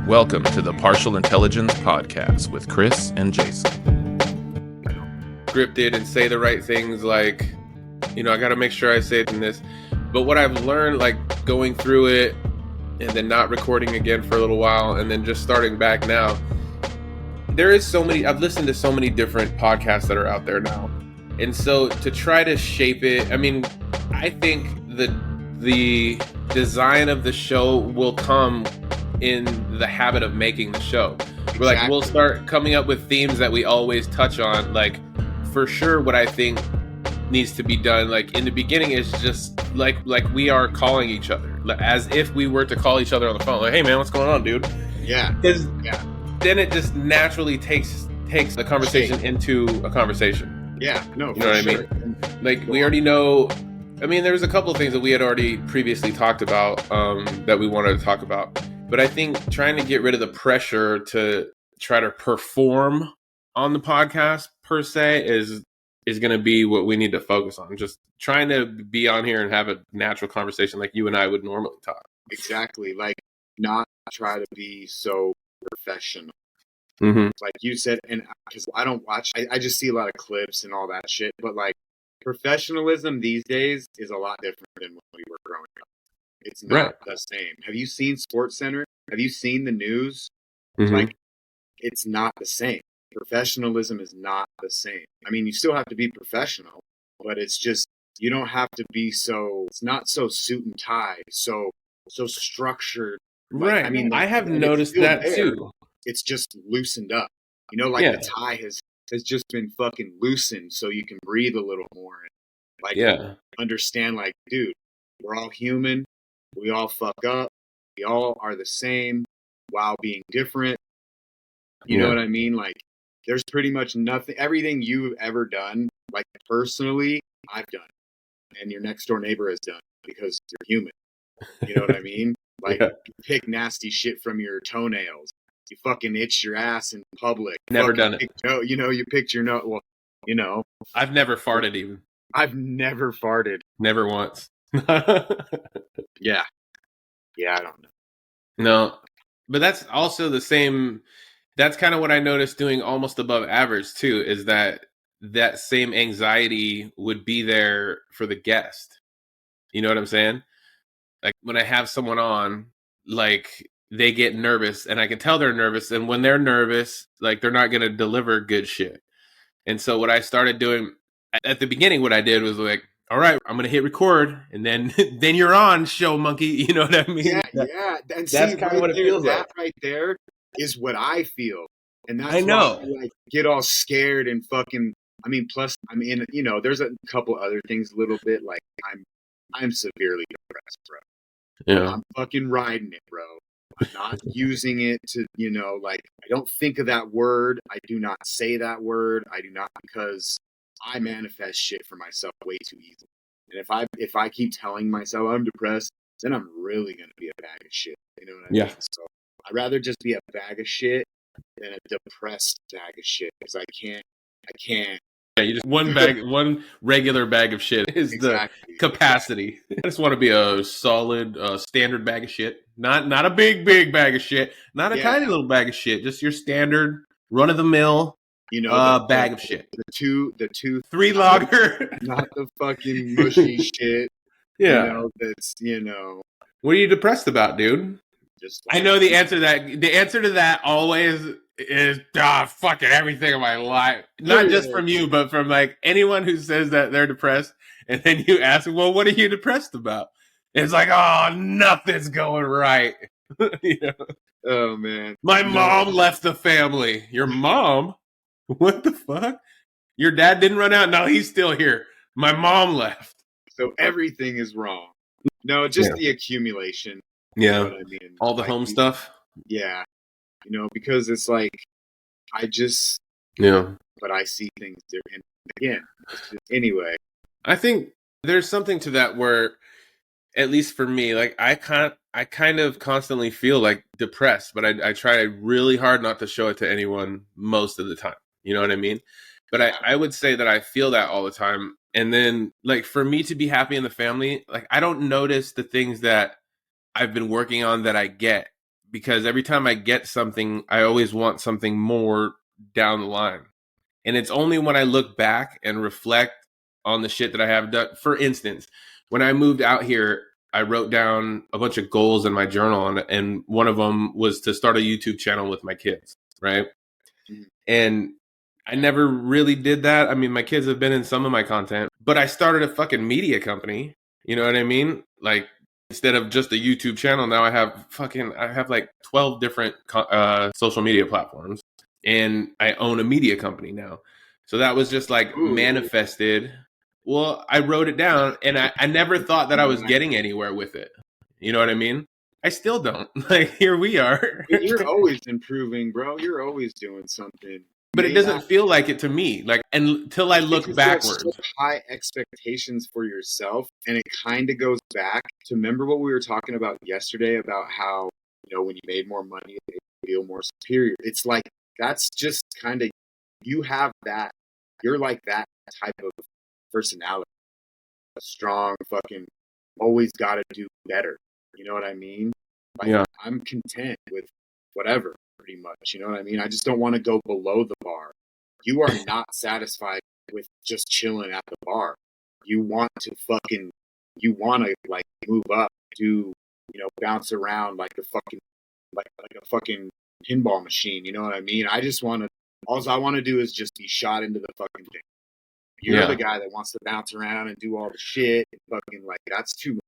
Welcome to the Partial Intelligence Podcast with Chris and Jason. Scripted and say the right things, like, I got to make sure I say it in this. But what I've learned, like going through it and then not recording again for a little while and then just starting back now, I've listened to so many different podcasts that are out there now. And so to try to shape it, I think the design of the show will come in the habit of making the show. Exactly. We'll start coming up with themes that we always touch on. Like, for sure, what I think needs to be done, like in the beginning, is just like we are calling each other, as if we were to call each other on the phone. Like, hey man, what's going on, dude? Yeah. Because then it just naturally takes the conversation into a conversation. Yeah. No. You know what sure. I mean? Like, we already know. There's a couple of things that we had already previously talked about that we wanted to talk about. But I think trying to get rid of the pressure to try to perform on the podcast per se is going to be what we need to focus on. Just trying to be on here and have a natural conversation like you and I would normally talk. Exactly. Like, not try to be so professional. Mm-hmm. Like you said, and because I don't watch, I just see a lot of clips and all that shit. But like, professionalism these days is a lot different than when we were growing up. It's not the same. Have you seen SportsCenter? Have you seen the news? Mm-hmm. Like, it's not the same. Professionalism is not the same. You still have to be professional, but it's just, you don't have to be it's not so suit and tie, so structured. Right. I have noticed that too. It's just loosened up. The tie has just been fucking loosened so you can breathe a little more. And understand, like, dude, we're all human. We all fuck up. We all are the same while being different. You know what I mean? Like, there's pretty much nothing, everything you've ever done, like, personally, I've done. And your next door neighbor has done, because you're human. You know what I mean? Like, you pick nasty shit from your toenails. You fucking itch your ass in public. Never done it. You picked your nose. Well, I've never farted even. I've never farted. Never once. Yeah, I don't know. No, but that's also the same. That's kind of what I noticed doing almost above average too, is that same anxiety would be there for the guest. You know what I'm saying? Like, when I have someone on, like, they get nervous, and I can tell they're nervous. And when they're nervous, like, they're not going to deliver good shit. And so what I started doing at the beginning, what I did was like, all right, I'm going to hit record, and then you're on, show monkey. You know what I mean? Yeah. And that's kind of what it feels like. That right there is what I feel. And that's I know. Why I, like, get all scared and fucking, plus, there's a couple other things a little bit, like, I'm severely depressed, bro. Yeah. I'm fucking riding it, bro. I'm not using it to, like, I don't think of that word. I do not say that word. I do not, because I manifest shit for myself way too easily. And if I keep telling myself I'm depressed, then I'm really going to be a bag of shit. You know what I mean? So I'd rather just be a bag of shit than a depressed bag of shit, because I can't. Yeah, you just one regular bag of shit is the capacity. I just want to be a solid, standard bag of shit. Not a big bag of shit. Not a tiny little bag of shit. Just your standard run of the mill, bag of shit. The two 3 lager, not the fucking mushy shit. Yeah, that's What are you depressed about, dude? I know the answer to that. The answer to that always is fucking everything in my life. Not just from you, but from, like, anyone who says that they're depressed, and then you ask, well, what are you depressed about? It's like, oh, nothing's going right. Oh man, my mom left the family. Your mom? What the fuck? Your dad didn't run out? No, he's still here. My mom left. So everything is wrong. No, just the accumulation. Yeah. You know what I mean? All the home stuff. Yeah. Because it's like, but I see things different. Again, anyway. I think there's something to that where, at least for me, like, I kind of constantly feel like depressed, but I try really hard not to show it to anyone most of the time. You know what I mean? But I would say that I feel that all the time. And then, like, for me to be happy in the family, like, I don't notice the things that I've been working on that I get because every time I get something, I always want something more down the line. And it's only when I look back and reflect on the shit that I have done. For instance, when I moved out here, I wrote down a bunch of goals in my journal, and one of them was to start a YouTube channel with my kids, right? And I never really did that. I mean, my kids have been in some of my content, but I started a fucking media company. You know what I mean? Like, instead of just a YouTube channel, now I have like 12 different social media platforms, and I own a media company now. So that was just like manifested. Well, I wrote it down, and I never thought that I was getting anywhere with it. You know what I mean? I still don't. Like, here we are. You're always improving, bro. You're always doing something. But it doesn't feel like it to me. Like, until I look backwards. You have such high expectations for yourself, and it kind of goes back to, remember what we were talking about yesterday about how, you know, when you made more money, you feel more superior. It's like, that's just kind of, you have that. You're like that type of personality. A strong fucking, always got to do better. You know what I mean? Like, yeah. I'm content with whatever, pretty much. You know what I mean? I just don't want to go below the bar. You are not satisfied with just chilling at the bar. You want to like move up, do, you know, bounce around like a fucking pinball machine. You know what I mean? I just want to, all I want to do is just be shot into the fucking thing. You're the guy that wants to bounce around and do all the shit and fucking, like, that's too much.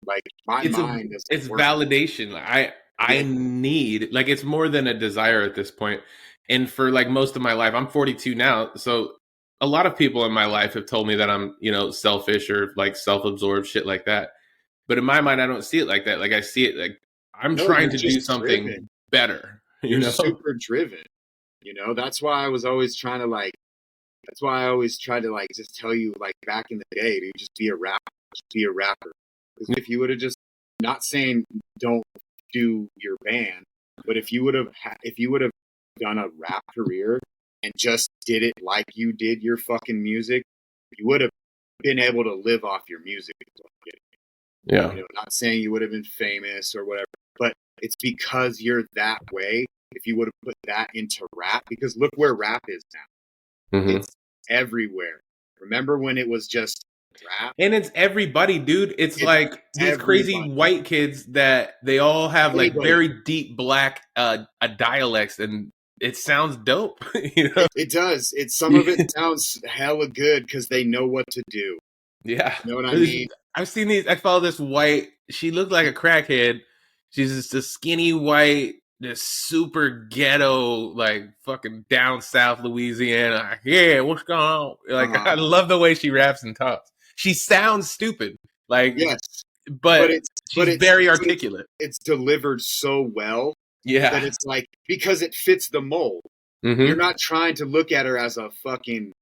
Like, my mind is, it's validation. I need, like, it's more than a desire at this point. And for like most of my life, I'm 42 now, so a lot of people in my life have told me that I'm, you know, selfish or like self-absorbed, shit like that. But in my mind, I don't see it like that. Like, I see it like I'm trying to do something better. You're super driven. You know, that's why I tried to like just tell you, like, back in the day, dude, just be a rapper. Because if you would have just, not saying don't do your band, but if you would have done a rap career and just did it like you did your fucking music, you would have been able to live off your music. Yeah. You know, not saying you would have been famous or whatever, but it's because you're that way. If you would have put that into rap, because look where rap is now. Mm-hmm. It's everywhere. Remember when it was just rap? And it's everybody, dude. It's like these crazy white kids that they all have like very deep black dialects, and it sounds dope. You know? It does. Some of it sounds hella good because they know what to do. Yeah. You know what I mean? I've seen these. I follow this white. She looked like a crackhead. She's just a skinny white, this super ghetto, like fucking down south Louisiana. Like, yeah, what's going on? Like, I love the way she raps and talks. She sounds stupid, like, yes, but she's very articulate. It's delivered so well, that it's like, because it fits the mold. Mm-hmm. You're not trying to look at her as a fucking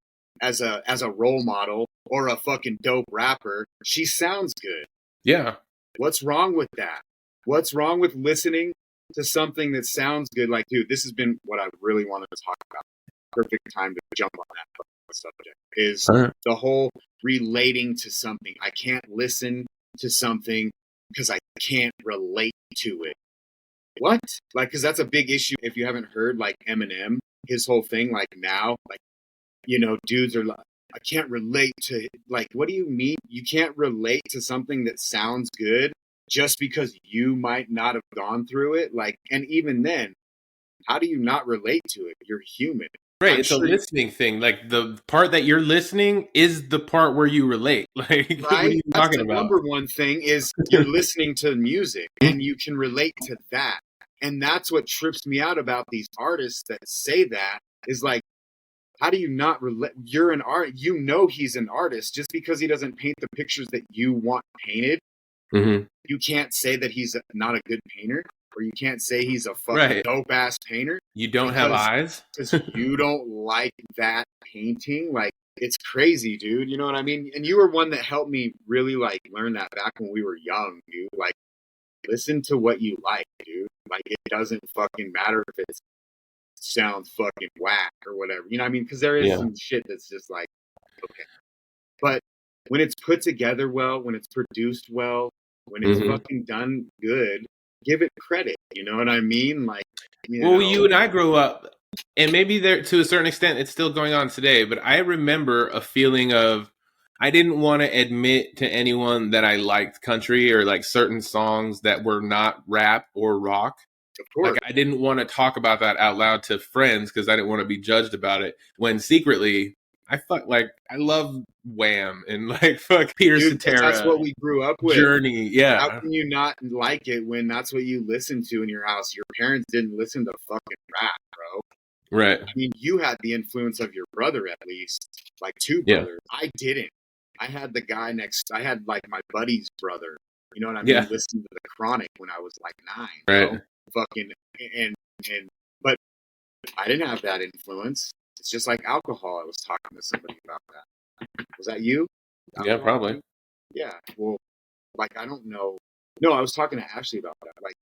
as a role model or a fucking dope rapper. She sounds good. Yeah. What's wrong with that? What's wrong with listening to something that sounds good? Like, dude, this has been what I really wanted to talk about. Perfect time to jump on that subject is the whole relating to something. I can't listen to something because I can't relate to it. What? Like, because that's a big issue. If you haven't heard, like, Eminem, his whole thing, like, now, like, you know, dudes are like, I can't relate to, like, what do you mean? You can't relate to something that sounds good just because you might not have gone through it. Like, and even then, how do you not relate to it? You're human. Right, it's a listening thing. Like, the part that you're listening is the part where you relate. Like, right? What are you talking about? Number one thing is you're listening to music and you can relate to that. And that's what trips me out about these artists that say that, is like, how do you not relate? You're an art. You know he's an artist just because he doesn't paint the pictures that you want painted. Mm-hmm. You can't say that he's not a good painter, or you can't say he's a fucking dope ass painter. You don't have eyes because you don't like that painting. Like, it's crazy, dude. You know what I mean? And you were one that helped me really, like, learn that back when we were young, dude. Like, listen to what you like, dude. Like, it doesn't fucking matter if it sounds fucking whack or whatever. You know what I mean? Because there is some shit that's just like, okay. But when it's put together well, when it's produced well, when it's fucking done good, give it credit. You know what I mean? Like, you and I grew up, and maybe there to a certain extent it's still going on today, but I remember a feeling of I didn't want to admit to anyone that I liked country or like certain songs that were not rap or rock. Of course. Like I didn't want to talk about that out loud to friends because I didn't want to be judged about it. When secretly, I love Wham and like fuck Peter Cetera. That's what we grew up with. Journey, yeah. How can you not like it when that's what you listen to in your house? Your parents didn't listen to fucking rap, bro. Right. I mean, you had the influence of your brother at least, like two brothers. Yeah. I didn't. I had the guy I had like my buddy's brother. You know what I mean? Yeah. Listening to the Chronic when I was like 9. Right. You know? Fucking but I didn't have that influence. It's just like alcohol. I was talking to somebody about that. Was that you? Alcohol? Yeah, probably. Yeah. Well, like I don't know. No, I was talking to Ashley about that. Like,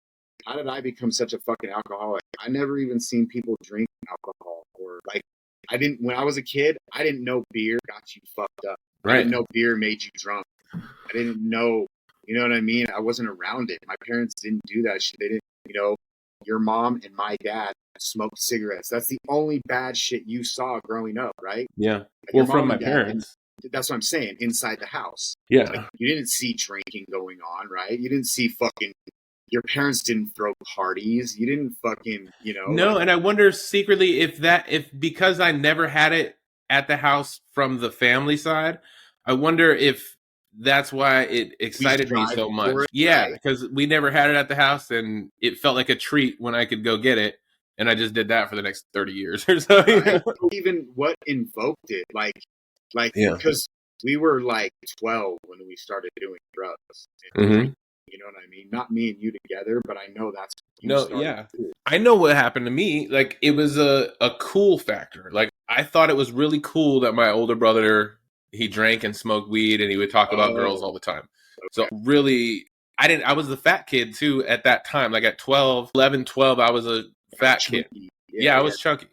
how did I become such a fucking alcoholic? I never even seen people drink alcohol, or like when I was a kid, I didn't know beer got you fucked up. Right. I didn't know beer made you drunk. I didn't know, you know what I mean? I wasn't around it. My parents didn't do that shit. They didn't, you know, your mom and my dad smoked cigarettes. That's the only bad shit you saw growing up, right? Yeah. Well, from my parents. That's what I'm saying, inside the house. Yeah. Like, you didn't see drinking going on, right? You didn't see fucking, your parents didn't throw parties. You didn't fucking, you know. No, like, and I wonder secretly if because I never had it at the house from the family side, I wonder if that's why it excited me so much. Yeah, because we never had it at the house, and it felt like a treat when I could go get it, and I just did that for the next 30 years or so. Right. Even what invoked it, like because we were like 12 when we started doing drugs. Mm-hmm. You know what I mean? Not me and you together, but I know that's I know what happened to me. Like it was a cool factor. Like I thought it was really cool that my older brother, he drank and smoked weed and he would talk about girls all the time. Okay. So really, I was the fat kid too at that time. Like at 11, 12, I was a fat kid. Yeah, I was chunky.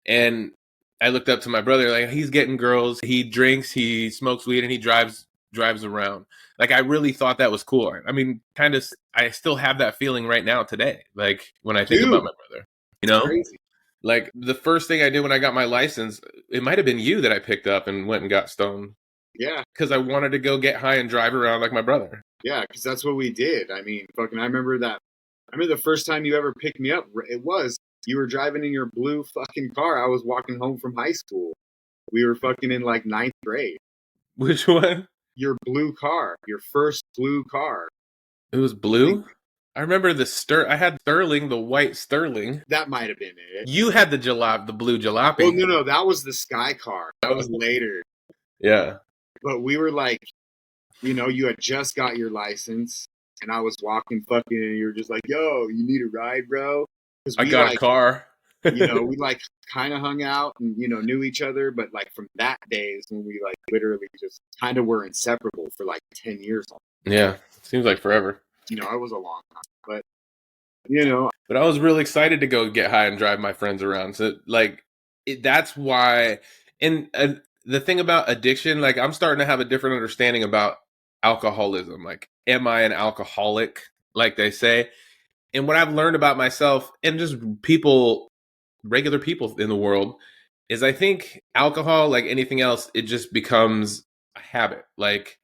And I looked up to my brother, like he's getting girls, he drinks, he smokes weed, and he drives around. Like I really thought that was cool. I mean, kind of, I still have that feeling right now today. Like when I think about my brother, you know, crazy. Like the first thing I did when I got my license, it might have been you that I picked up and went and got stoned. Yeah, because I wanted to go get high and drive around like my brother. Yeah, because that's what we did. I mean, fucking, I remember the first time you ever picked me up. You were driving in your blue fucking car. I was walking home from high school. We were fucking in like 9th grade. Which one? Your blue car. Your first blue car. It was blue? I remember I had Sterling, the white Sterling. That might have been it. You had the blue jalopy. Oh, no, that was the Sky car. That was later. Yeah. But we were like, you know, you had just got your license, and I was walking fucking, and you were just like, yo, you need a ride, bro? I got a car. You know, we like kind of hung out and, you know, knew each other. But like from that days when we like literally just kind of were inseparable for like 10 years. Yeah. Seems like forever. You know, it was a long time. But, you know. But I was really excited to go get high and drive my friends around. So like that's why. And the thing about addiction, like I'm starting to have a different understanding about alcoholism. Like, am I an alcoholic? Like they say. And what I've learned about myself and just regular people in the world, is I think alcohol, like anything else, it just becomes a habit. Like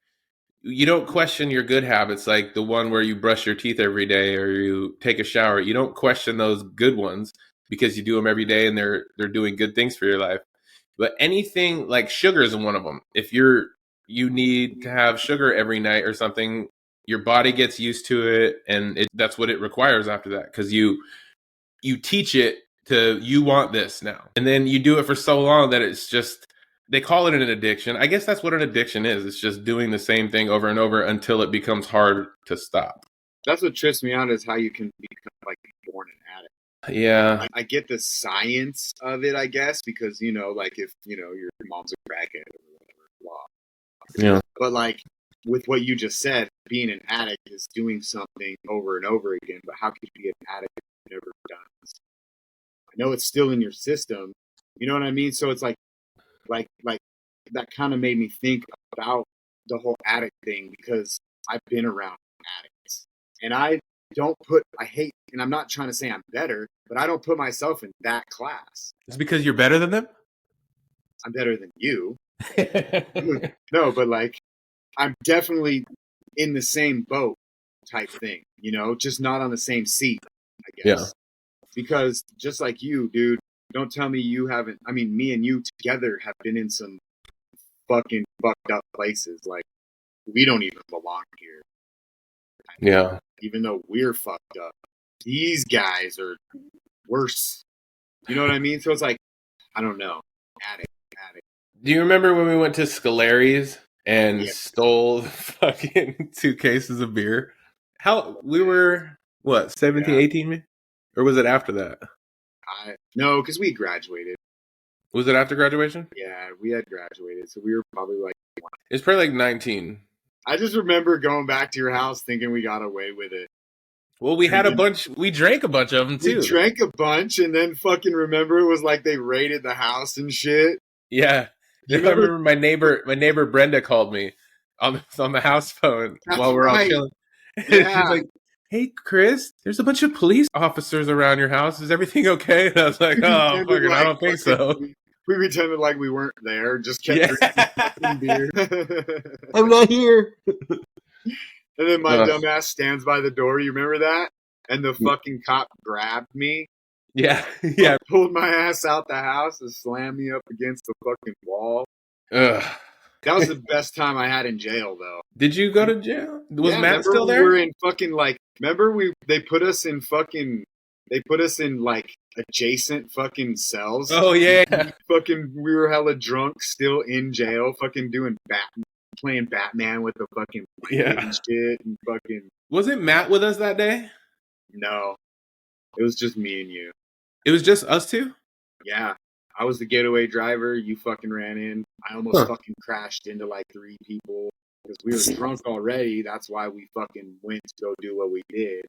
you don't question your good habits, like the one where you brush your teeth every day or you take a shower. You don't question those good ones because you do them every day and they're doing good things for your life. But anything like sugar is one of them. If you need to have sugar every night or something, your body gets used to it, and that's what it requires after that, because you teach it to, you want this now. And then you do it for so long that it's just, they call it an addiction. I guess that's what an addiction is. It's just doing the same thing over and over until it becomes hard to stop. That's what trips me out, is how you can become like born an addict. Yeah. I get the science of it, I guess, because, you know, like if, you know, your mom's a crackhead or whatever, blah. Yeah. But like, with what you just said, being an addict is doing something over and over again. But how could you be an addict if you never done it? I know it's still in your system. You know what I mean? So it's like that kind of made me think about the whole addict thing, because I've been around addicts. And I I hate, and I'm not trying to say I'm better, but I don't put myself in that class. It's because you're better than them? I'm better than you. No, but like, I'm definitely in the same boat type thing, just not on the same seat, I guess. Yeah. Because just like you, dude, don't tell me you haven't. I mean, me and you together have been in some fucking fucked up places. Like, we don't even belong here. Yeah. Even though we're fucked up, these guys are worse. You know what I mean? So it's like, I don't know. Addict. Do you remember when we went to Scolari's and stole the fucking 2 cases of beer? How we were, what, 17, 18 maybe? Or was it after that? No, because we graduated. Was it after graduation? Yeah, we had graduated, so we were probably like 20. It's probably like 19. I just remember going back to your house thinking we got away with it. Well, we had a bunch. We drank a bunch of them too. We drank a bunch, and then fucking remember it was like they raided the house and shit. Yeah, I remember my neighbor Brenda called me on the house phone while we're all chilling. Yeah. She's like, "Hey, Chris, there's a bunch of police officers around your house. Is everything okay?" And I was like, "Oh, fucking, I don't think so." We pretended like we weren't there. Just kept drinking beer. I'm not here. And then my dumbass stands by the door. You remember that? And the fucking cop grabbed me. Yeah. Pulled my ass out the house and slammed me up against the fucking wall. Ugh. That was the best time I had in jail, though. Did you go to jail? Was Matt still there? We were in fucking they put us in like adjacent fucking cells. Oh yeah. We were hella drunk, still in jail, fucking playing Batman with the fucking and shit and fucking. Wasn't Matt with us that day? No, it was just me and you. It was just us two? Yeah, I was the getaway driver. You fucking ran in. I almost fucking crashed into like 3 people because we were drunk already. That's why we fucking went to go do what we did.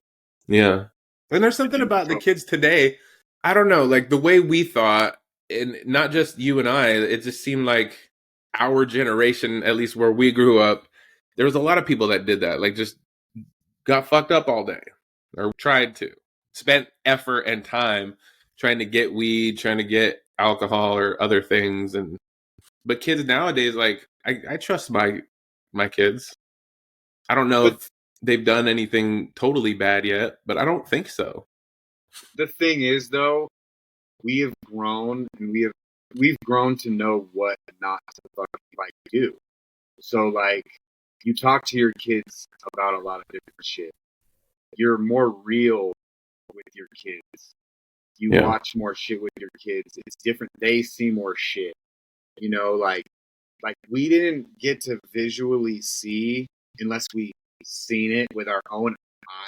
Yeah, and there's something about the kids today. I don't know, like the way we thought, and not just you and I. It just seemed like our generation, at least where we grew up, there was a lot of people that did that, like just got fucked up all day or tried to spent effort and time trying to get weed, trying to get alcohol or other things. But kids nowadays, like I trust my kids. I don't know if they've done anything totally bad yet, but I don't think so. The thing is, though, we have grown and we've grown to know what not to fucking do. So like, you talk to your kids about a lot of different shit. You're more real with your kids. You watch more shit with your kids. It's different. They see more shit. Like we didn't get to visually see unless we seen it with our own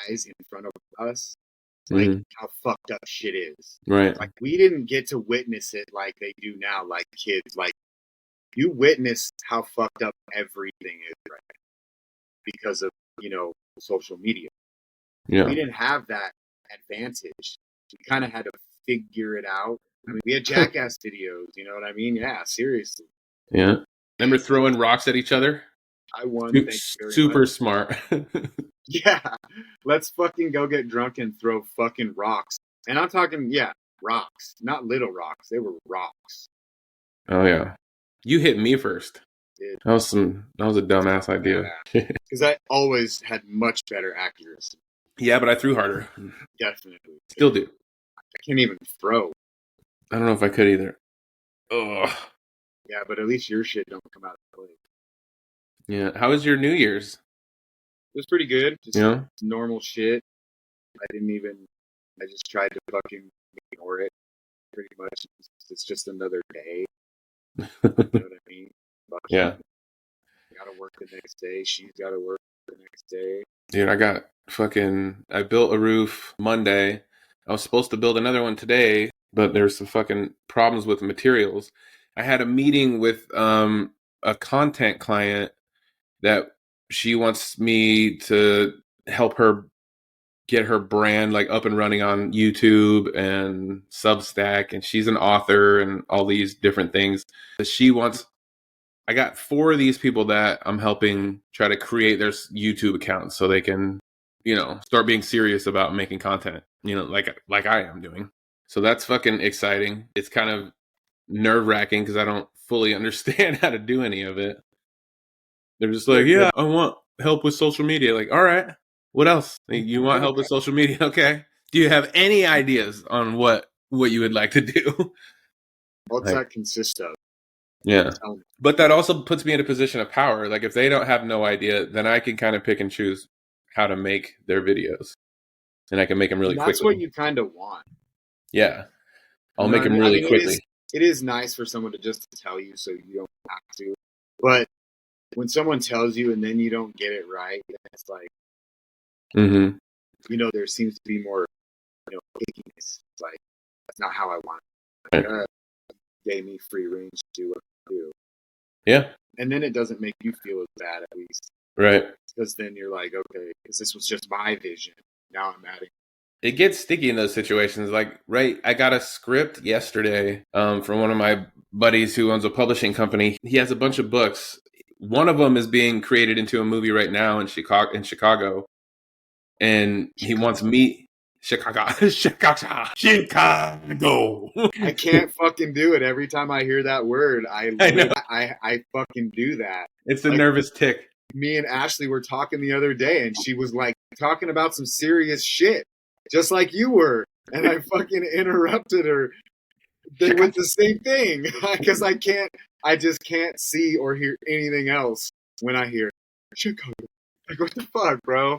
eyes in front of us. Like how fucked up shit is. Right. Like we didn't get to witness it like they do now, like kids. Like you witness how fucked up everything is right now because of, social media. Yeah. We didn't have that advantage. We kind of had to figure it out. I mean, we had jackass videos, you know what I mean? Yeah, seriously. Yeah. Remember throwing rocks at each other? I won. Super smart. Yeah. Let's fucking go get drunk and throw fucking rocks. And I'm talking, rocks. Not little rocks. They were rocks. Oh, yeah. You hit me first. Dude. That was a dumbass idea. Because I always had much better accuracy. Yeah, but I threw harder. Definitely. Still do. I can't even throw. I don't know if I could either. Ugh. Yeah, but at least your shit don't come out of the plate. Yeah. How was your New Year's? It was pretty good. Just normal shit. I just tried to fucking ignore it. Pretty much. It's just another day. You know what I mean? Yeah. Gotta work the next day. She's gotta work the next day. Dude, I built a roof Monday. I was supposed to build another one today, but there's some fucking problems with materials. I had a meeting with a content client that she wants me to help her get her brand like up and running on YouTube and Substack, and she's an author and all these different things. I got 4 of these people that I'm helping try to create their YouTube accounts so they can start being serious about making content, like I am doing. So that's fucking exciting. It's kind of nerve-wracking because I don't fully understand how to do any of it. They're just like, yeah, I want help with social media. Like, all right, what else? You want help with social media? Okay. Do you have any ideas on what you would like to do? What's that consist of? Yeah. But that also puts me in a position of power. Like, if they don't have no idea, then I can kind of pick and choose how to make their videos. And I can make them really quickly. That's what you kind of want. Yeah. I'll make them really quickly. It is nice for someone to just tell you so you don't have to. But when someone tells you and then you don't get it right, it's like, there seems to be more, pickiness. It's like, that's not how I want it. Like, gave me free range to do what I do. Yeah. And then it doesn't make you feel as bad, at least. Right. Because then you're like, okay, because this was just my vision. Now I'm adding. It gets sticky in those situations. Like, right, I got a script yesterday from one of my buddies who owns a publishing company. He has a bunch of books. One of them is being created into a movie right now in Chicago. And he wants me... Chicago. I can't fucking do it. Every time I hear that word, I fucking do that. It's a nervous tick. Me and Ashley were talking the other day, and she was like talking about some serious shit, just like you were. And I fucking interrupted her with the same thing because I just can't see or hear anything else when I hear Chicago. Like, what the fuck, bro?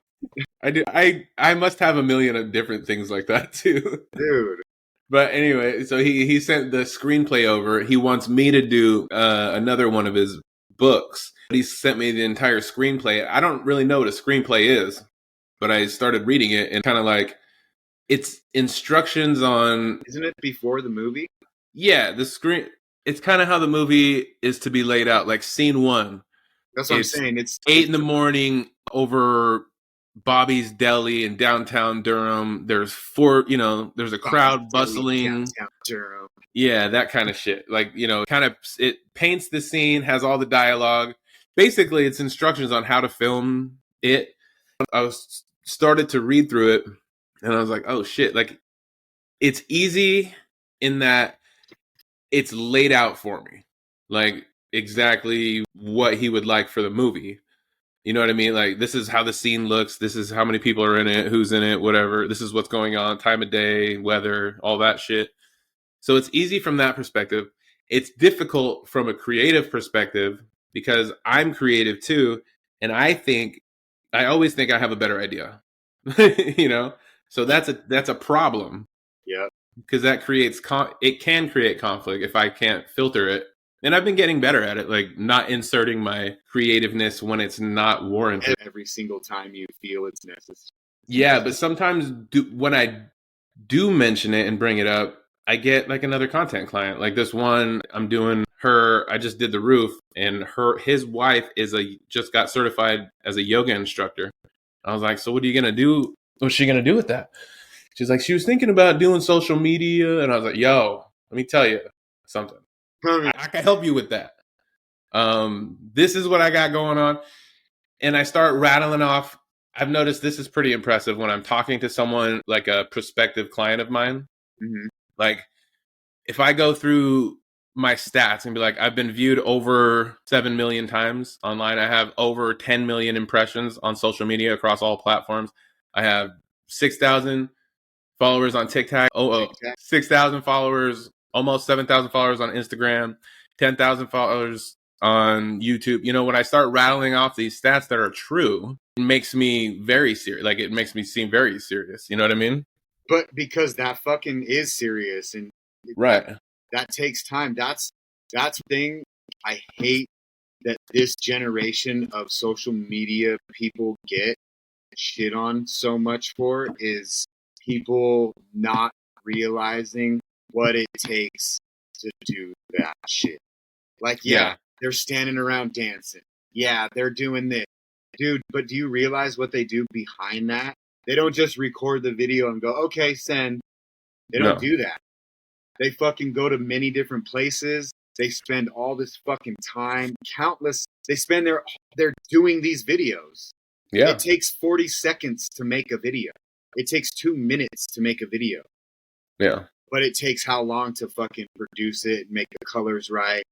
I do. I must have a million of different things like that too, dude. But anyway, so he sent the screenplay over. He wants me to do another one of his books. He sent me the entire screenplay. I don't really know what a screenplay is, but I started reading it and kind of like, it's instructions on... Isn't it before the movie? Yeah, it's kind of how the movie is to be laid out. Like scene 1. That's what I'm saying. It's 8 a.m. over Bobby's Deli in downtown Durham. There's there's a crowd bustling. Downtown Durham. Yeah, that kind of shit. Like, kind of, it paints the scene, has all the dialogue. Basically, it's instructions on how to film it. I started to read through it, and I was like, oh shit. Like, it's easy in that it's laid out for me. Like, exactly what he would like for the movie. You know what I mean? Like, this is how the scene looks. This is how many people are in it, who's in it, whatever. This is what's going on, time of day, weather, all that shit. So it's easy from that perspective. It's difficult from a creative perspective because I'm creative too. And I always think I have a better idea, So that's a problem. Yeah. Because that it can create conflict if I can't filter it. And I've been getting better at it, like not inserting my creativeness when it's not warranted. Every single time you feel it's necessary. Yeah, but sometimes when I do mention it and bring it up, I get like another content client. Like this one, I'm doing I just did the roof, and his wife just got certified as a yoga instructor. I was like, so what are you going to do? What's she going to do with that? She's like, she was thinking about doing social media. And I was like, yo, let me tell you something. I can help you with that. This is what I got going on. And I start rattling off. I've noticed this is pretty impressive when I'm talking to someone like a prospective client of mine. Mm-hmm. Like, if I go through my stats and be like, I've been viewed over 7 million times online. I have over 10 million impressions on social media across all platforms. I have 6,000 followers on TikTok. 6,000 followers, almost 7,000 followers on Instagram, 10,000 followers on YouTube. When I start rattling off these stats that are true, it makes me very serious. Like, it makes me seem very serious. You know what I mean? But because that fucking is serious, and right, that takes time. That's the thing I hate that this generation of social media people get shit on so much for, is people not realizing what it takes to do that shit. Like, yeah, they're standing around dancing. Yeah, they're doing this. Dude, but do you realize what they do behind that? They don't just record the video and go, okay, send. They don't do that. They fucking go to many different places. They spend all this fucking time, they're doing these videos. Yeah. It takes 40 seconds to make a video. It takes 2 minutes to make a video. Yeah. But it takes how long to fucking produce it, make the colors right,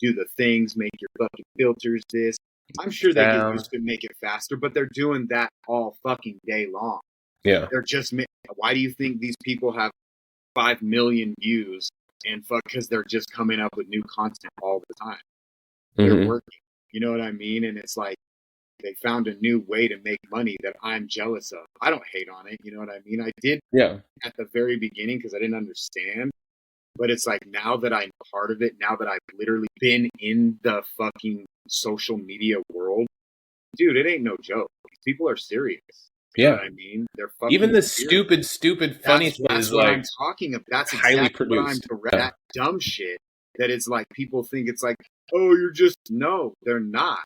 do the things, make your fucking filters this. I'm sure they get used to make it faster, but they're doing that all fucking day long. Yeah. They're just, why do you think these people have 5 million views? And because they're just coming up with new content all the time. They're working. You know what I mean? And it's like, they found a new way to make money that I'm jealous of. I don't hate on it. You know what I mean? I did at the very beginning because I didn't understand. But it's like, now that I'm part of it, now that I've literally been in the fucking social media world, dude, it ain't no joke. These people are serious. You know what I mean? They're fucking even the serious. stupid, funny stuff is what like I'm talking about. That's highly exactly what I'm produced. that dumb shit that it's like people think it's like, oh, you're just no, they're not.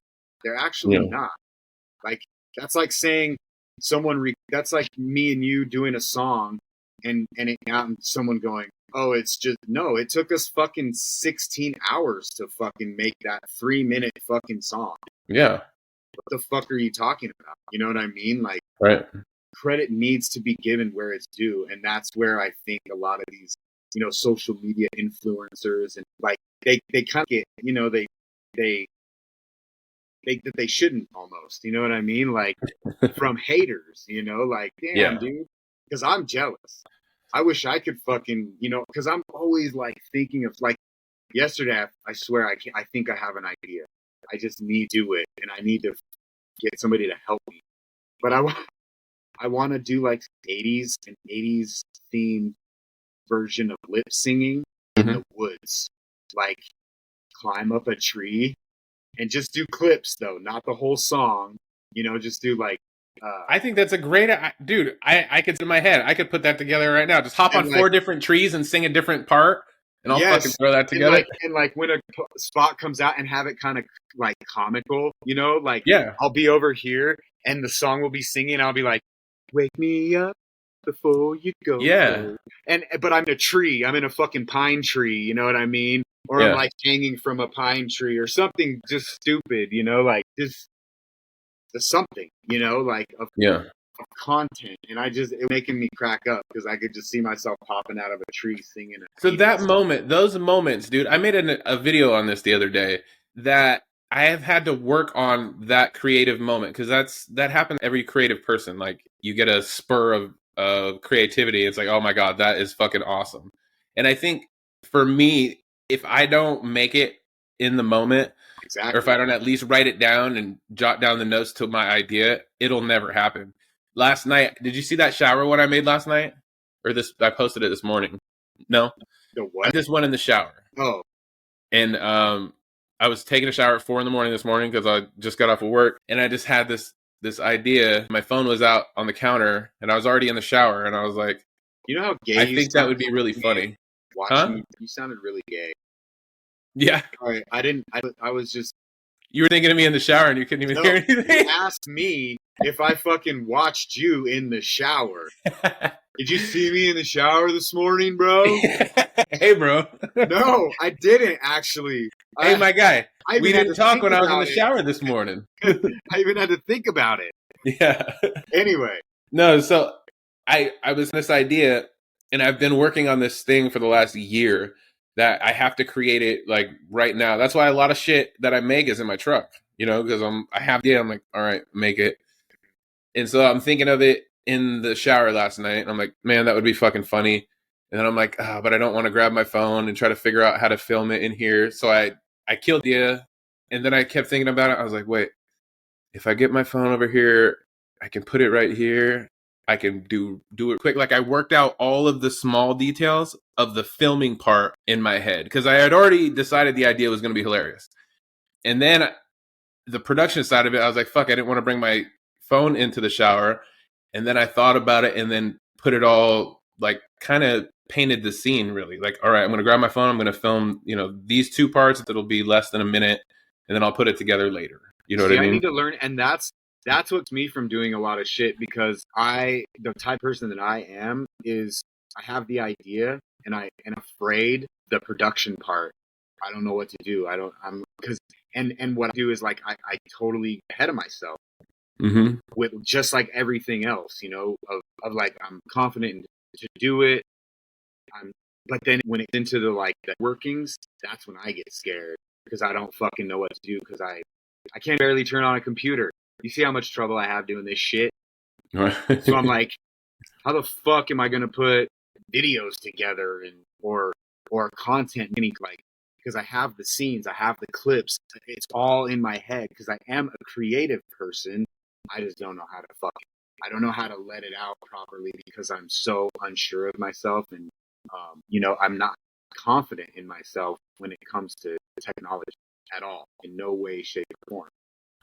They're actually not. Like, that's like saying that's like me and you doing a song and it out and someone going, oh, it's just no, it took us fucking 16 hours to fucking make that 3-minute fucking song. Yeah. What the fuck are you talking about? You know what I mean? Like, right. Credit needs to be given where it's due. And that's where I think a lot of these, you know, social media influencers and like they kind of get, you know, they shouldn't almost, you know what I mean? Like from haters, you know, like, damn, dude, because I'm jealous. I wish I could fucking, you know, because I'm always like thinking of like yesterday, I swear I think I have an idea. I just need to do it and I need to get somebody to help me. But I want to do like 80s and 80s themed version of lip singing in the woods. Like climb up a tree and just do clips though, not the whole song. You know, just do like. I think that's a great, dude. I could in my head, I could put that together right now. Just hop on 4 different trees and sing a different part, and I'll fucking throw that together. And like when a spot comes out and have it kind of like comical, you know, like I'll be over here and the song will be singing. I'll be like, "Wake me up before you go." Yeah. But I'm in a tree. I'm in a fucking pine tree. You know what I mean? Or I'm like hanging from a pine tree or something just stupid. You know, like just something. You know, like of content. And it making me crack up because I could just see myself popping out of a tree singing. So that moment, those moments, dude. I made a video on this the other day that I have had to work on that creative moment because that happens to every creative person. Like you get a spur of creativity. It's like, oh my God, that is fucking awesome. And I think for me, if I don't make it in the moment, or if I don't at least write it down and jot down the notes to my idea, it'll never happen. Last night, did you see that shower one I made last night? Or I posted it this morning. No? The what? I just went in the shower. Oh. And I was taking a shower at 4 a.m. this morning because I just got off of work. And I just had this idea. My phone was out on the counter and I was already in the shower. And I was like, you know how gay I think that would be really funny. Watching you sounded really gay. Yeah. All right. I was just. You were thinking of me in the shower and you couldn't even hear anything? You asked me if I fucking watched you in the shower. Did you see me in the shower this morning, bro? Hey, bro. No, I didn't actually. Hey, my guy. We didn't talk when I was in the shower this morning. I even had to think about it. Yeah. Anyway. No, so I was this idea, and I've been working on this thing for the last year that I have to create it like right now. That's why a lot of shit that I make is in my truck, you know, because I have the idea. I'm like, all right, make it. And so I'm thinking of it in the shower last night. And I'm like, man, that would be fucking funny. And then I'm like, but I don't want to grab my phone and try to figure out how to film it in here. So I killed the idea. And then I kept thinking about it. I was like, wait, if I get my phone over here, I can put it right here. I can do it quick. Like I worked out all of the small details of the filming part in my head because I had already decided the idea was going to be hilarious. And then the production side of it, I was like, fuck, I didn't want to bring my phone into the shower. And then I thought about it and then put it all like kind of painted the scene really. Like, all right, I'm going to grab my phone. I'm going to film, you know, these 2 parts that'll be less than a minute. And then I'll put it together later. You know what I mean? I need to learn. And that's what's me from doing a lot of shit because the type of person that I am is I have the idea and I'm afraid the production part. I don't know what to do. And what I do is like, I totally get ahead of myself. with just like everything else, of like, I'm confident to do it. But then when it's into the workings, that's when I get scared because I don't fucking know what to do because I can't barely turn on a computer. You see how much trouble I have doing this shit? So I'm like, how the fuck am I going to put videos together or content, meaning like, because I have the scenes, I have the clips, it's all in my head because I am a creative person. I just don't know how to I don't know how to let it out properly because I'm so unsure of myself and, I'm not confident in myself when it comes to technology at all, in no way, shape, or form.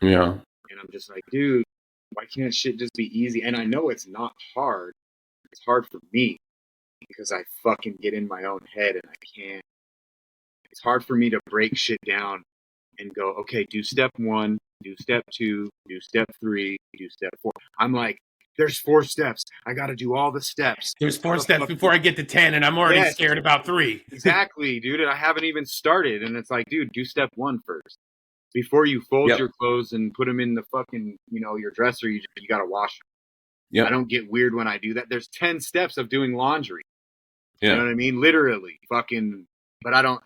Yeah. And I'm just like, dude, why can't shit just be easy? And I know it's not hard. It's hard for me because I fucking get in my own head and I can't. It's hard for me to break shit down and go, okay, do step 1, do step 2, do step 3, do step 4. I'm like, there's 4 steps. I got to do all the steps. There's 4 steps before I get to 10, and I'm already scared about 3. Exactly, dude. And I haven't even started. And it's like, dude, do step 1 first. Before you fold your clothes and put them in the fucking, your dresser, you got to wash them. I don't get weird when I do that. There's 10 steps of doing laundry. You know what I mean? Literally. Fucking. But I don't,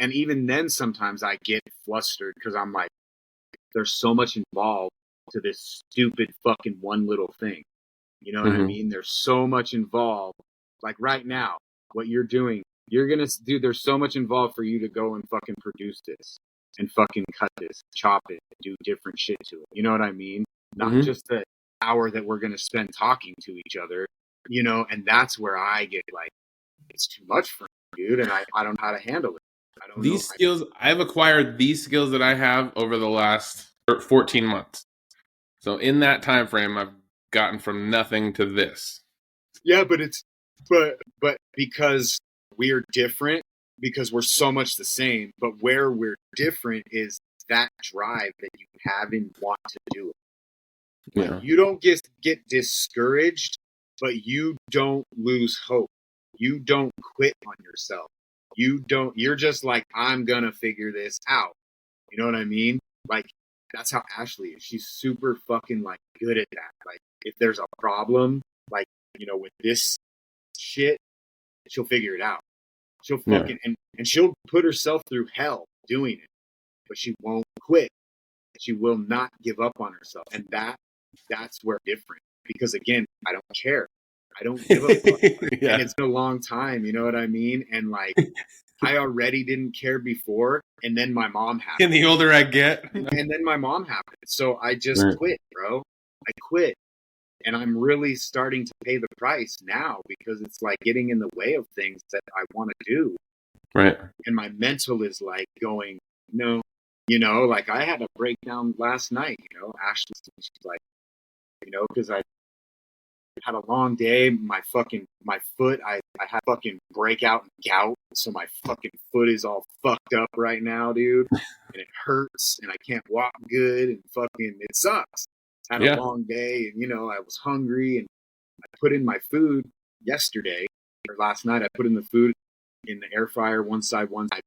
and even then sometimes I get flustered because I'm like, there's so much involved to this stupid fucking one little thing. You know what I mean? There's so much involved. Like right now, what you're doing, you're going to do, there's so much involved for you to go and fucking produce this and fucking cut this, chop it, do different shit to it. You know what I mean? Not just the hour that we're going to spend talking to each other, and that's where I get like, it's too much for me, dude, and I don't know how to handle it. I don't know. Skills, I've acquired these skills that I have over the last 14 months. So in that time frame, I've gotten from nothing to this. Yeah, but but because we're different, because we're so much the same, but where we're different is that drive that you have and want to do it. Like, you don't get discouraged, but you don't lose hope. You don't quit on yourself. You're just like, I'm gonna figure this out. You know what I mean? Like, that's how Ashley is. She's super fucking like good at that. Like, if there's a problem, like, with this shit, she'll figure it out. She'll fucking, and she'll put herself through hell doing it, but she won't quit. She will not give up on herself. And that's where different, because again, I don't care. I don't give a fuck. And it's been a long time, you know what I mean? And like, I already didn't care before, and then my mom happened. And the older I get. And then my mom happened. So I just quit, bro. I quit. And I'm really starting to pay the price now because it's like getting in the way of things that I want to do. Right. And my mental is like going, no, like I had a breakdown last night, Ashley, she's like, because I had a long day. My foot, I had fucking breakout and gout. So my fucking foot is all fucked up right now, dude. And it hurts and I can't walk good and fucking, it sucks. I had a long day and, I was hungry and I put in my food yesterday or last night. I put in the food in the air fryer, one side. I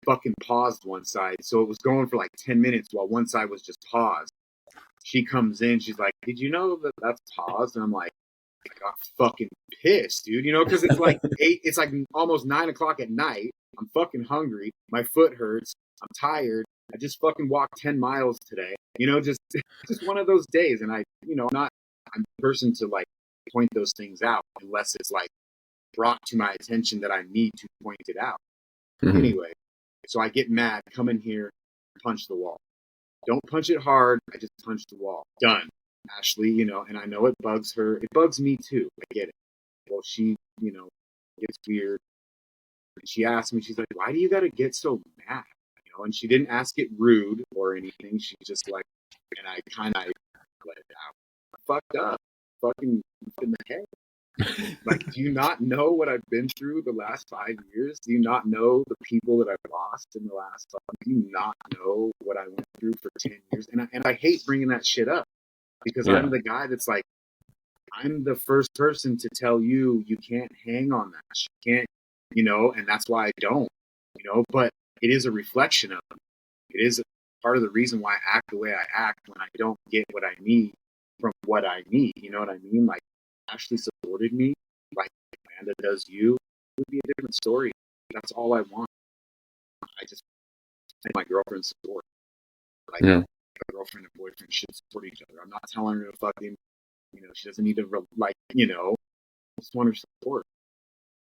fucking paused one side. So it was going for like 10 minutes while one side was just paused. She comes in. She's like, did you know that that's paused? And I'm like, I got fucking pissed, dude. Because it's like it's like almost 9 o'clock at night. I'm fucking hungry. My foot hurts. I'm tired. I just fucking walked 10 miles today. Just one of those days. And I'm the person to like point those things out unless it's like brought to my attention that I need to point it out. Anyway, so I get mad, come in here, punch the wall. Don't punch it hard. I just punch the wall. Done. Ashley, and I know it bugs her. It bugs me too. I get it. Well, she, gets weird. And she asked me, she's like, why do you got to get so mad? And she didn't ask it rude or anything. She just like, and I kind of let it out. I fucked up. Fucking in the head. Like, do you not know what I've been through the last 5 years? Do you not know the people that I've lost in the last 5 years? Do you not know what I went through for 10 years? And I hate bringing that shit up because I'm the guy that's like, I'm the first person to tell you, you can't hang on that. You can't, and that's why I don't, but it is a reflection of me. It is part of the reason why I act the way I act when I don't get what I need. from what I need. You know what I mean? Like, Ashley supported me, like Amanda does you. It would be a different story. That's all I want. I just think my girlfriend support. Like, my girlfriend and boyfriend should support each other. I'm not telling her to fucking, she doesn't need to, I just want her support.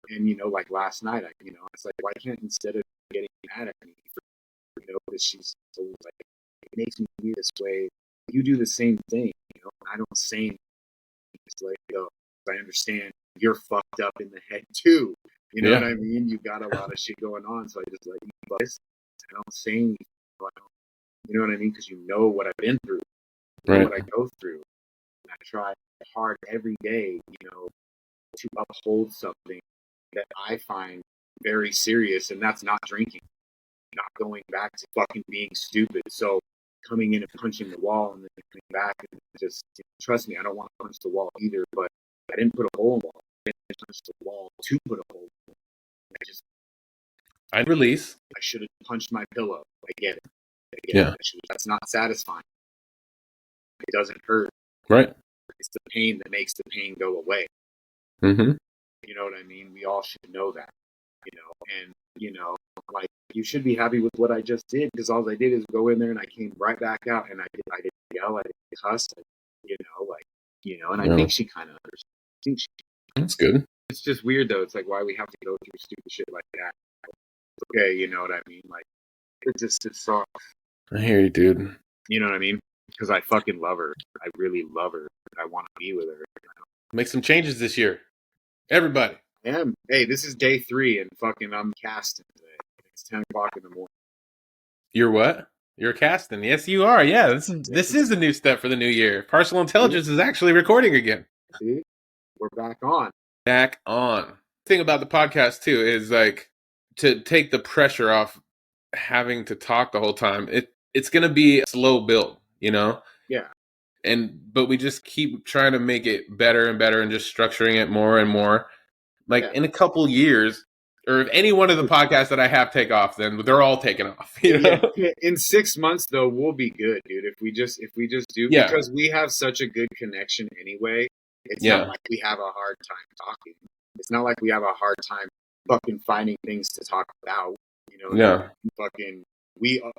And, like last night, it's like, why can't, instead of getting mad at me for, because she's so, like, it makes me feel this way. You do the same thing, I don't say anything. Just let it go. I understand you're fucked up in the head too. You know what I mean? You got a lot of shit going on, so I just let you bust. I don't say anything. You know what I mean? Because you know what I've been through, what I go through. And I try hard every day, to uphold something that I find very serious, and that's not drinking, not going back to fucking being stupid. So coming in and punching the wall and then coming back and just, trust me, I don't want to punch the wall either, but I didn't put a hole in the wall. I didn't punch the wall to put a hole in it. I'd release. I should have punched my pillow. I get it. That's not satisfying. It doesn't hurt. Right. It's the pain that makes the pain go away. Mm-hmm. You know what I mean? We all should know that. And like, you should be happy with what I just did, because all I did is go in there and I came right back out, and I didn't yell, I didn't cuss, and I think she kind of understands. That's good. It's just weird though. It's like, why we have to go through stupid shit like that. Okay, you know what I mean? Like, it sucks. I hear you, dude. You know what I mean? Because I fucking love her. I really love her. I want to be with her. Make some changes this year. Everybody. I am. Hey, this is day 3, and fucking I'm casting today. It's 10 o'clock in the morning. You're what? You're casting. Yes, you are. Yeah, this is a new step for the new year. Partial intelligence is actually recording again. See? We're back on. Back on. The thing about the podcast, too, is like to take the pressure off having to talk the whole time. It's going to be a slow build, Yeah. But we just keep trying to make it better and better and just structuring it more and more. Like in a couple years, or if any one of the podcasts that I have take off, then they're all taken off. Yeah. In 6 months, though, we'll be good, dude. If we just do, because we have such a good connection anyway. It's not like we have a hard time talking. It's not like we have a hard time fucking finding things to talk about. Fucking,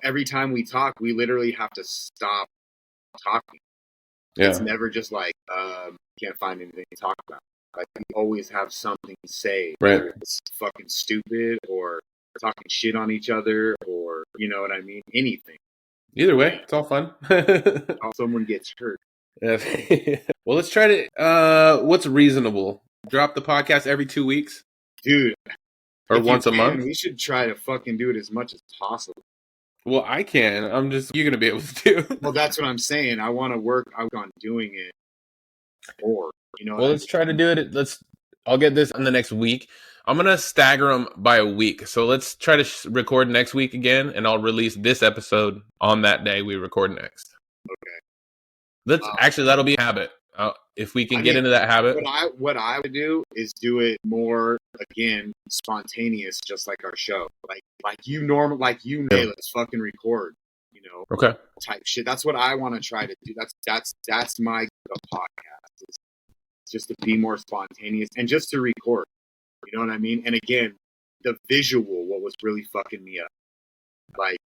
every time we talk, we literally have to stop talking. Yeah. It's never just like, can't find anything to talk about. Like, we always have something to say. Right. It's fucking stupid, or talking shit on each other, or, you know what I mean? Anything. Either way, it's all fun. Someone gets hurt. Yeah. Well, let's try to, what's reasonable? Drop the podcast every 2 weeks? Dude. Or once a month? We should try to fucking do it as much as possible. Well, I can. You're going to be able to do. Well, that's what I'm saying. I want to work on doing it more. Well, let's try to do it. I'll get this in the next week. I'm going to stagger them by a week. So let's try to record next week again, and I'll release this episode on that day we record next. Okay. That'll be a habit. If we can get into that habit. What I would do is do it more, again, spontaneous, just like our show. Let's fucking record, okay, type shit. That's what I want to try to do. That's my podcast, is just to be more spontaneous and just to record. You know what I mean? And again, the visual, what was really fucking me up. Like,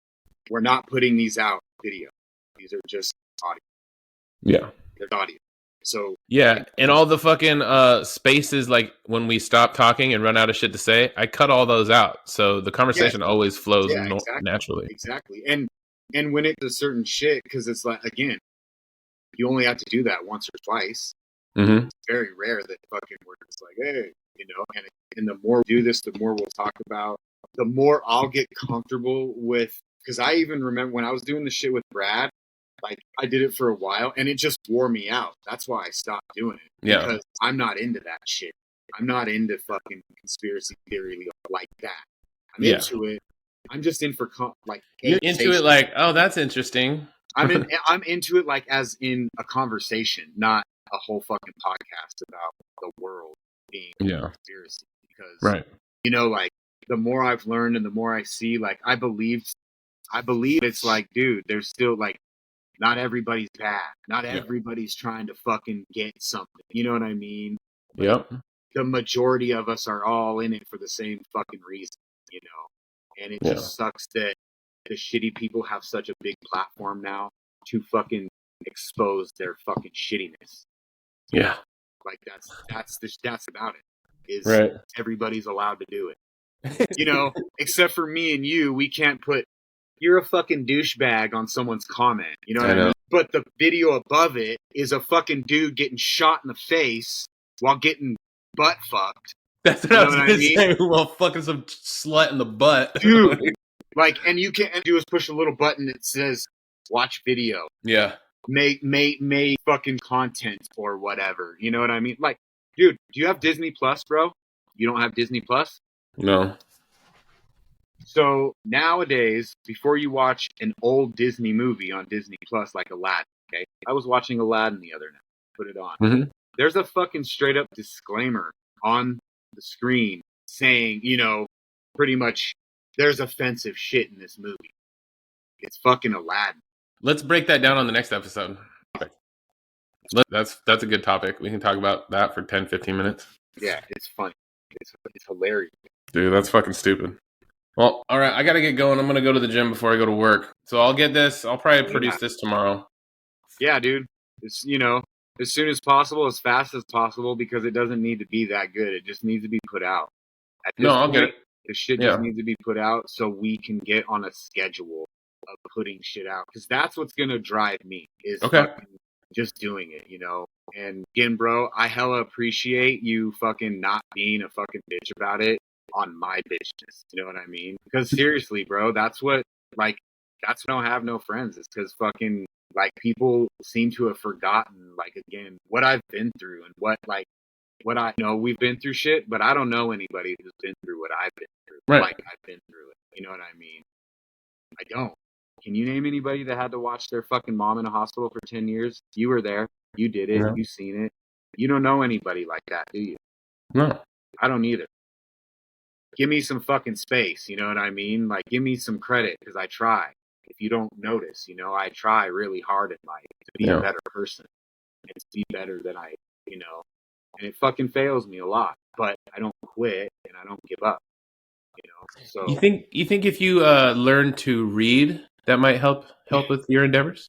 we're not putting these out video. These are just audio. Yeah. They're audio. So and all the fucking spaces, like when we stop talking and run out of shit to say, I cut all those out. So the conversation always flows naturally. Exactly. And when it's a certain shit, because it's like, again, you only have to do that once or twice. Mm-hmm. It's very rare that fucking we're just like, hey, and the more we do this, the more we'll talk about, the more I'll get comfortable with. Because I even remember when I was doing the shit with Brad, like, I did it for a while, and it just wore me out. That's why I stopped doing it. Yeah. Because I'm not into that shit. I'm not into fucking conspiracy theory like that. I'm into it. I'm just in for you're into it like, oh, that's interesting. I'm into it like as in a conversation, not a whole fucking podcast about the world being a conspiracy. Because like, the more I've learned and the more I see, like, I believe it's like, dude, there's still like, Not everybody's bad. Not everybody's trying to fucking get something. You know what I mean? Yep. The majority of us are all in it for the same fucking reason, you know? And it just sucks that the shitty people have such a big platform now to fucking expose their fucking shittiness. Yeah. Like that's about it. Is right. Everybody's allowed to do it. You know, except for me and you, we can't put "you're a fucking douchebag" on someone's comment. You know what I mean? But the video above it is a fucking dude getting shot in the face while getting butt fucked. That's what I was gonna say. Well, fucking some slut in the butt, dude. Like, and you can't do is push a little button that says "watch video." Yeah. May fucking content or whatever. You know what I mean? Like, dude, do you have Disney Plus, bro? You don't have Disney Plus? No. So nowadays, before you watch an old Disney movie on Disney Plus, like Aladdin, okay? I was watching Aladdin the other night. Put it on. Mm-hmm. There's a fucking straight up disclaimer on the screen saying, you know, pretty much there's offensive shit in this movie. It's fucking Aladdin. Let's break that down on the next episode. That's a good topic. We can talk about that for 10, 15 minutes. Yeah, it's funny. It's hilarious. Dude, that's fucking stupid. Well, all right, I got to get going. I'm going to go to the gym before I go to work. So I'll get this. I'll probably produce this tomorrow. Yeah, dude. It's, you know, as soon as possible, as fast as possible, because it doesn't need to be that good. It just needs to be put out. I'll get it. The shit just needs to be put out so we can get on a schedule of putting shit out. Because that's what's going to drive me is just doing it, you know. And again, bro, I hella appreciate you fucking not being a fucking bitch about it on my bitchness. You know what I mean? Because seriously, bro, that's what I don't have no friends. It's because fucking, like, people seem to have forgotten, like, again, what I've been through and what I know. We've been through shit, but I don't know anybody who's been through what I've been through. Right. Like, I've been through it. You know what I mean? I don't. Can you name anybody that had to watch their fucking mom in a hospital for 10 years? You were there. You did it. Yeah. You seen it. You don't know anybody like that, do you? No. I don't either. Give me some fucking space. You know what I mean? Like, give me some credit because I try. If you don't notice, you know, I try really hard in life to be a better person and to be better than I, you know, and it fucking fails me a lot, but I don't quit and I don't give up, you know. So you think if you learn to read, that might help with your endeavors?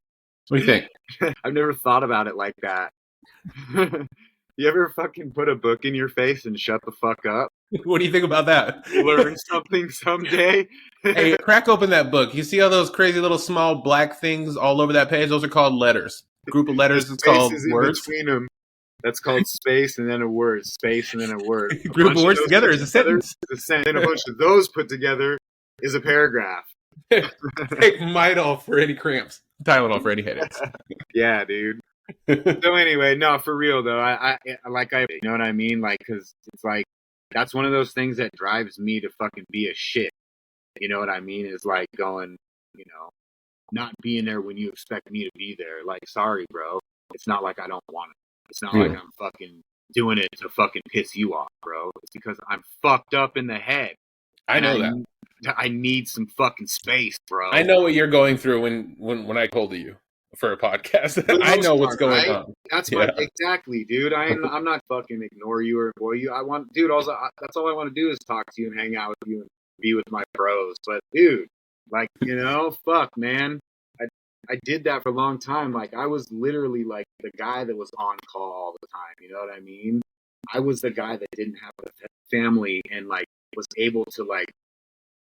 What do you think? I've never thought about it like that. You ever fucking put a book in your face and shut the fuck up? What do you think about that? Learn something someday. Hey, crack open that book. You see all those crazy little small black things all over that page? Those are called letters. A group of letters is called words. Between them. That's called space and then a word. Space and then a word. A group of words together is a sentence. Then a bunch of those put together is a paragraph. Take Midol for any cramps. Tylenol for any headaches. Yeah, dude. So anyway, no, for real though, I you know what I mean? Like, cause it's like, that's one of those things that drives me to fucking be a shit. You know what I mean? Is like going, you know, not being there when you expect me to be there. Like, sorry, bro. It's not like I don't want it. It's not like I'm fucking doing it to fucking piss you off, bro. It's because I'm fucked up in the head. I know that. I need some fucking space, bro. I know what you're going through when I told you for a podcast. I know what's going on. That's exactly, dude. I'm not fucking ignore you or avoid you. That's all I want to do is talk to you and hang out with you and be with my bros. But dude, like, you know, fuck, man. I did that for a long time. Like, I was literally like the guy that was on call all the time. You know what I mean? I was the guy that didn't have a family and like was able to, like,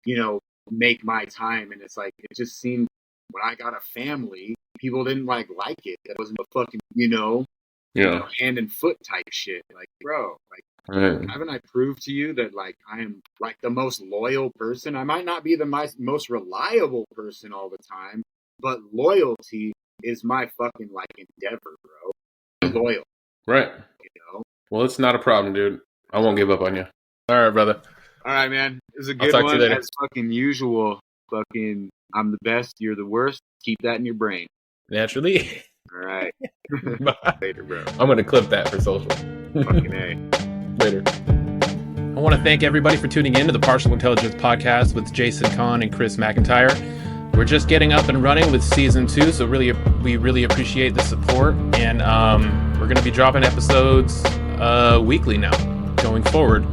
you know, make my time. And it's like, it just seemed when I got a family, people didn't like it. That wasn't a fucking, you know, hand and foot type shit. Like, bro, like, haven't I proved to you that like I am like the most loyal person? I might not be the most reliable person all the time, but loyalty is my fucking like endeavor, bro. Loyal. Right. You know? Well, it's not a problem, dude. I won't give up on you. All right, brother. All right, man. It was a good one as fucking usual. Fucking, I'm the best, you're the worst. Keep that in your brain. Naturally. All right. Later, bro. I'm going to clip that for social. Fucking A. Later. I want to thank everybody for tuning in to the Partial Intelligence Podcast with Jason Conn and Chris McIntyre. we're just getting up and running with season 2. So we really appreciate the support. And we're going to be dropping episodes weekly now going forward.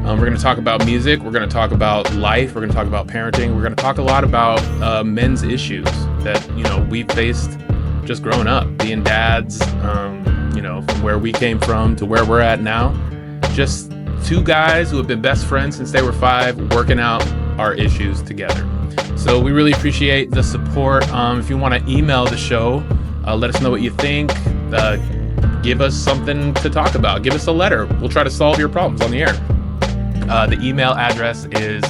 We're going to talk about music. We're going to talk about life. We're going to talk about parenting. We're going to talk a lot about men's issues that, we've faced just growing up, being dads, from where we came from to where we're at now. Just 2 guys who have been best friends since they were 5, working out our issues together. So we really appreciate the support. If you want to email the show, let us know what you think. Give us something to talk about. Give us a letter. We'll try to solve your problems on the air. The email address is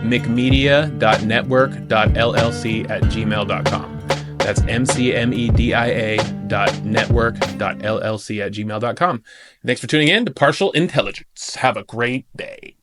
mcmedia.network.llc@gmail.com. That's mcmedia.network.llc@gmail.com. Thanks for tuning in to Partial Intelligence. Have a great day.